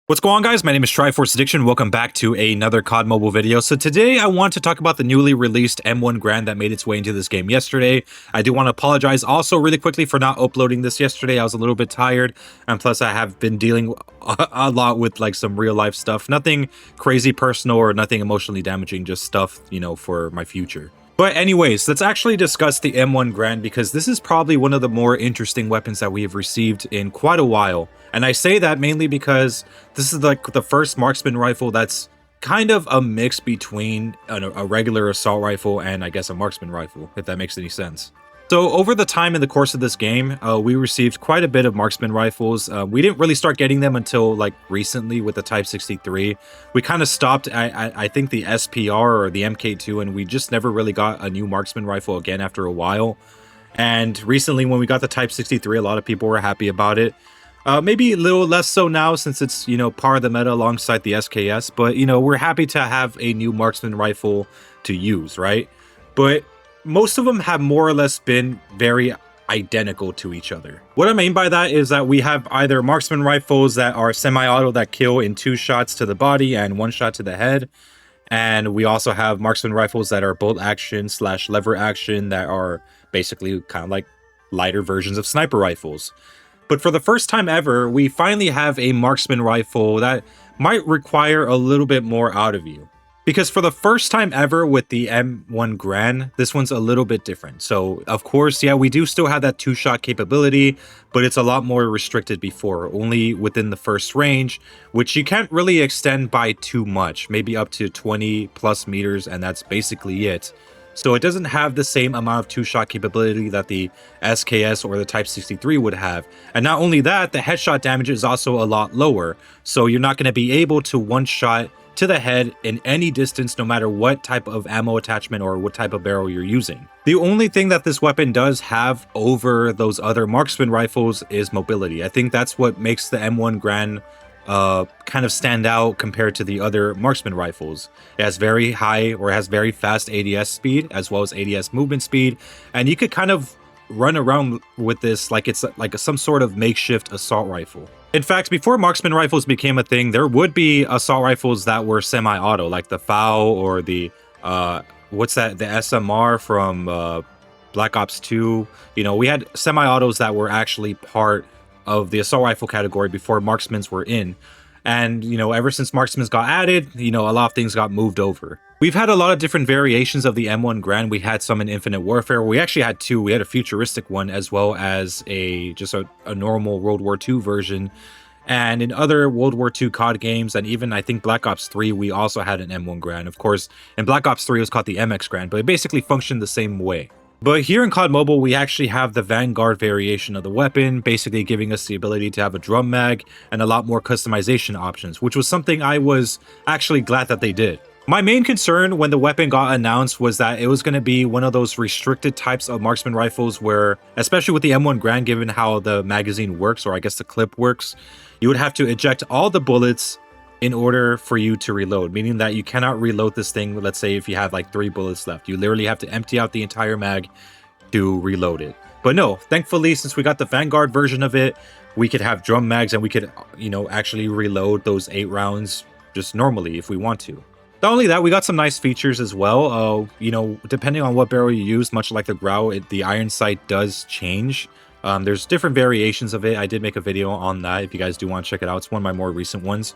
What's going on, guys? My name is Triforce Addiction. Welcome back to another COD Mobile video. So today I want to talk about the newly released M1 Garand that made its way into this game yesterday. I do want to apologize also really quickly for not uploading this yesterday. I was a little bit tired, and plus I have been dealing a lot with like some real life stuff. Nothing crazy personal or nothing emotionally damaging, just stuff, you know, for my future. But anyways, let's actually discuss the M1 Garand because this is probably one of the more interesting weapons that we have received in quite a while. And I say that mainly because this is like the first marksman rifle that's kind of a mix between a regular assault rifle and I guess a marksman rifle, if that makes any sense. So over the time in the course of this game, we received quite a bit of marksman rifles. We didn't really start getting them until like recently with the Type 63. We kind of stopped at, I think, the SPR or the MK2, and we just never really got a new marksman rifle again after a while. And recently when we got the Type 63, a lot of people were happy about it. Maybe a little less so now since it's, you know, part of the meta alongside the SKS, but, you know, we're happy to have a new marksman rifle to use, right? But most of them have more or less been very identical to each other. What I mean by that is that we have either marksman rifles that are semi-auto that kill in 2 shots to the body and 1 shot to the head. And we also have marksman rifles that are bolt action / lever action that are basically kind of like lighter versions of sniper rifles. But for the first time ever, we finally have a marksman rifle that might require a little bit more out of you. Because for the first time ever with the M1 Garand, this one's a little bit different. So, of course, yeah, we do still have that 2-shot capability, but it's a lot more restricted before, only within the first range, which you can't really extend by too much, maybe up to 20 plus meters, and that's basically it. So it doesn't have the same amount of 2-shot capability that the SKS or the Type 63 would have. And not only that, the headshot damage is also a lot lower. So you're not going to be able to one-shot to the head in any distance, no matter what type of ammo attachment or what type of barrel you're using. The only thing that this weapon does have over those other marksman rifles is mobility. I think that's what makes the M1 Garand kind of stand out compared to the other marksman rifles. It has very high, or it has very fast ADS speed as well as ADS movement speed, and you could kind of run around with this like it's like some sort of makeshift assault rifle. In fact, before marksman rifles became a thing, there would be assault rifles that were semi-auto, like the FAO or the what's that, the SMR from Black Ops 2. You know, we had semi-autos that were actually part of the assault rifle category before marksmans were in. And, you know, ever since marksmans got added, you know, a lot of things got moved over. We've had a lot of different variations of the M1 Garand. We had some in Infinite Warfare. We actually had 2. We had a futuristic one as well as just a normal World War II version. And in other World War II COD games, and even I think Black Ops 3, we also had an M1 Garand. Of course, in Black Ops 3, it was called the MX Garand, but it basically functioned the same way. But here in COD Mobile, we actually have the Vanguard variation of the weapon, basically giving us the ability to have a drum mag and a lot more customization options, which was something I was actually glad that they did. My main concern when the weapon got announced was that it was going to be one of those restricted types of marksman rifles where, especially with the M1 Garand, given how the magazine works, or I guess the clip works, you would have to eject all the bullets in order for you to reload, meaning that you cannot reload this thing. Let's say if you have like 3 bullets left, you literally have to empty out the entire mag to reload it. But no, thankfully, since we got the Vanguard version of it, we could have drum mags and we could, you know, actually reload those 8 rounds just normally if we want to. Not only that, we got some nice features as well. You know, depending on what barrel you use, much like the Grau, the iron sight does change. There's different variations of it. I did make a video on that if you guys do want to check it out. It's one of my more recent ones.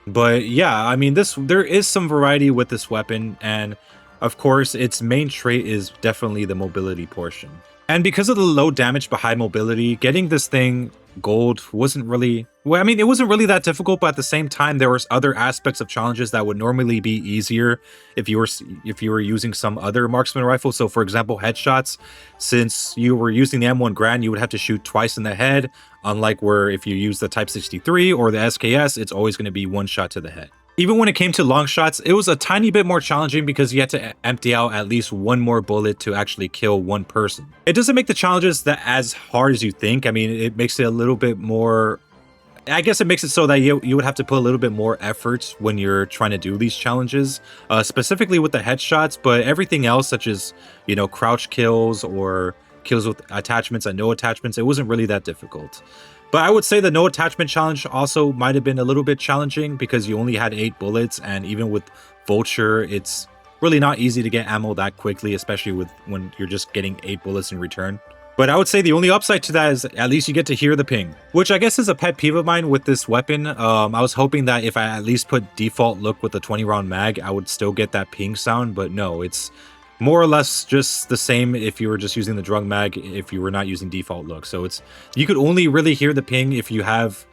But yeah, I mean, there is some variety with this weapon, and of course its main trait is definitely the mobility portion. And because of the low damage but high mobility, getting this thing gold wasn't really, well, I mean, it wasn't really that difficult, but at the same time there was other aspects of challenges that would normally be easier if you were using some other marksman rifle. So for example, headshots, since you were using the M1 Garand, you would have to shoot twice in the head, unlike where if you use the Type 63 or the SKS, it's always going to be 1 shot to the head. Even when it came to long shots, it was a tiny bit more challenging because you had to empty out at least 1 more bullet to actually kill 1 person. It doesn't make the challenges that as hard as you think. I mean, it makes it a little bit more, I guess it makes it so that you would have to put a little bit more effort when you're trying to do these challenges, specifically with the headshots, but everything else such as, you know, crouch kills or kills with attachments and no attachments, it wasn't really that difficult. But I would say the no attachment challenge also might have been a little bit challenging because you only had 8 bullets, and even with Vulture, it's really not easy to get ammo that quickly, especially with when you're just getting 8 bullets in return. But I would say the only upside to that is at least you get to hear the ping, which I guess is a pet peeve of mine with this weapon. I was hoping that if I at least put default look with the 20 round mag, I would still get that ping sound, but no, it's more or less just the same if you were just using the drug mag, if you were not using default look. So you could only really hear the ping if you have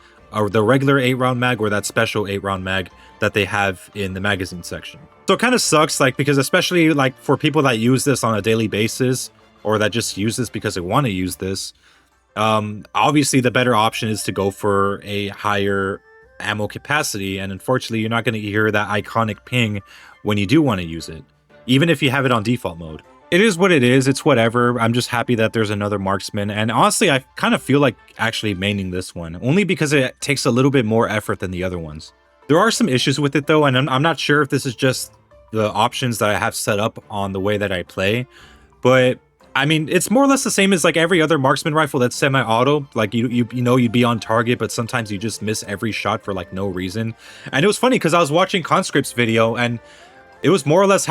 the regular 8 round mag or that special 8 round mag that they have in the magazine section. So it kind of sucks, like, because especially like for people that use this on a daily basis, or that just use this because they want to use this, obviously the better option is to go for a higher ammo capacity, and unfortunately you're not going to hear that iconic ping when you do want to use it, even if you have it on default mode. It is what it is, it's whatever. I'm just happy that there's another marksman, and honestly I kind of feel like actually maining this one, only because it takes a little bit more effort than the other ones. There are some issues with it though, and I'm not sure if this is just the options that I have set up on the way that I play, but I mean, it's more or less the same as like every other marksman rifle that's semi-auto. Like you know, you'd be on target, but sometimes you just miss every shot for like no reason. And it was funny because I was watching Conscript's video, and it was more or less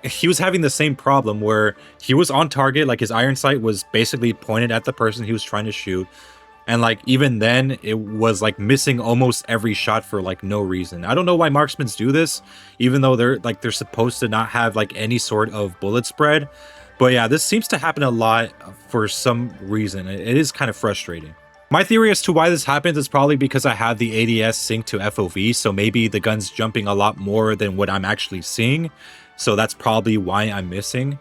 he was having the same problem where he was on target, like his iron sight was basically pointed at the person he was trying to shoot. And like even then it was like missing almost every shot for like no reason. I don't know why marksmen do this, even though they're supposed to not have like any sort of bullet spread. But yeah, this seems to happen a lot for some reason. It is kind of frustrating. My theory as to why this happens is probably because I have the ADS synced to FOV, so maybe the gun's jumping a lot more than what I'm actually seeing. So that's probably why I'm missing.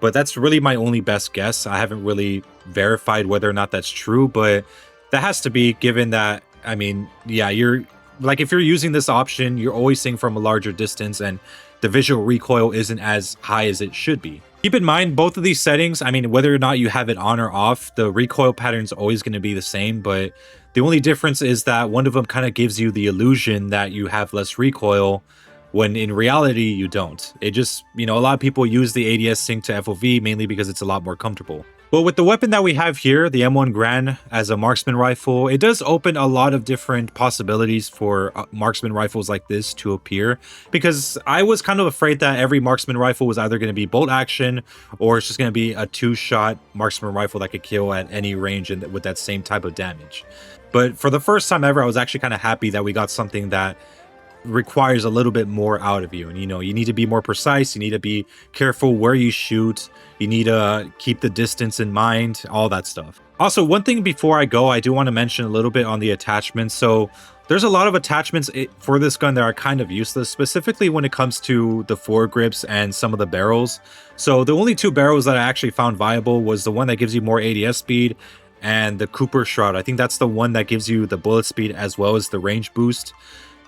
But that's really my only best guess. I haven't really verified whether or not that's true, but that has to be, given that, I mean, yeah, you're like, if you're using this option, you're always seeing from a larger distance, and the visual recoil isn't as high as it should be. Keep in mind, both of these settings, I mean, whether or not you have it on or off, the recoil pattern is always going to be the same, but the only difference is that one of them kind of gives you the illusion that you have less recoil, when in reality you don't. It just, you know, a lot of people use the ADS sync to FOV mainly because it's a lot more comfortable. But with the weapon that we have here, the M1 Garand as a marksman rifle, it does open a lot of different possibilities for marksman rifles like this to appear, because I was kind of afraid that every marksman rifle was either going to be bolt action, or it's just going to be a 2-shot marksman rifle that could kill at any range and with that same type of damage. But for the first time ever, I was actually kind of happy that we got something that requires a little bit more out of you. And you know, you need to be more precise, you need to be careful where you shoot, you need to keep the distance in mind, all that stuff. Also, one thing before I go, I do want to mention a little bit on the attachments. So there's a lot of attachments for this gun that are kind of useless, specifically when it comes to the foregrips and some of the barrels. So the only 2 barrels that I actually found viable was the one that gives you more ADS speed, and the Cooper Shroud. I think that's the one that gives you the bullet speed as well as the range boost.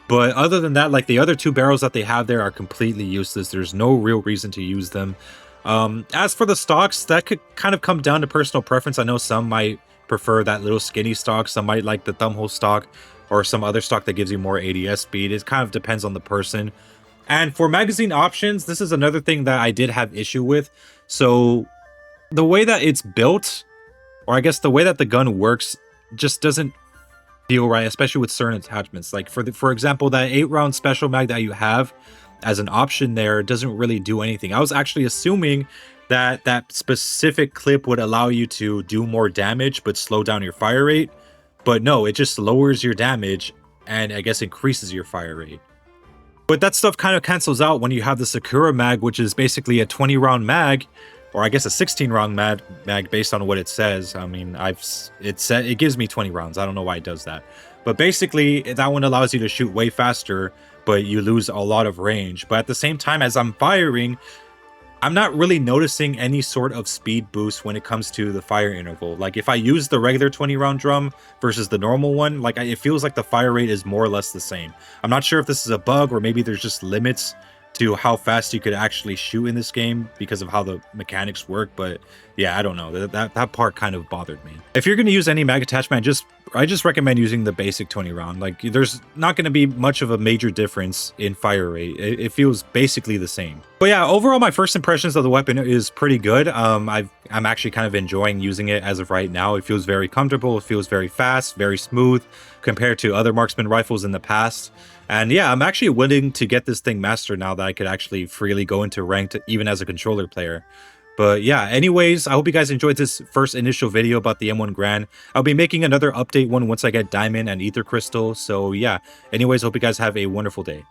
But other than that, like the other 2 barrels that they have there are completely useless. There's no real reason to use them. As for the stocks, that could kind of come down to personal preference. I know some might prefer that little skinny stock, some might like the thumbhole stock, or some other stock that gives you more ADS speed. It kind of depends on the person. And for magazine options, this is another thing that I did have issue with. So the way that it's built, or I guess the way that the gun works, just doesn't feel right, especially with certain attachments. Like for example, that 8-round special mag that you have as an option there doesn't really do anything. I was actually assuming that that specific clip would allow you to do more damage but slow down your fire rate, but no, it just lowers your damage and I guess increases your fire rate. But that stuff kind of cancels out when you have the Sakura mag, which is basically a 20-round mag, or I guess a 16-round mag based on what it says. I mean, it gives me 20 rounds. I don't know why it does that. But basically, that one allows you to shoot way faster, but you lose a lot of range. But at the same time, as I'm firing, I'm not really noticing any sort of speed boost when it comes to the fire interval. Like if I use the regular 20-round drum versus the normal one, like it feels like the fire rate is more or less the same. I'm not sure if this is a bug or maybe there's just limits to how fast you could actually shoot in this game because of how the mechanics work, but yeah, I don't know. That part kind of bothered me. If you're going to use any mag attachment, just I just recommend using the basic 20 round. Like, there's not going to be much of a major difference in fire rate. It feels basically the same. But yeah, overall, my first impressions of the weapon is pretty good. I'm actually kind of enjoying using it as of right now. It feels very comfortable. It feels very fast, very smooth compared to other marksman rifles in the past. And yeah, I'm actually willing to get this thing mastered now that I could actually freely go into ranked even as a controller player. But yeah, anyways, I hope you guys enjoyed this first initial video about the M1 Garand. I'll be making another update one once I get Diamond and Ether Crystal. So yeah, anyways, hope you guys have a wonderful day.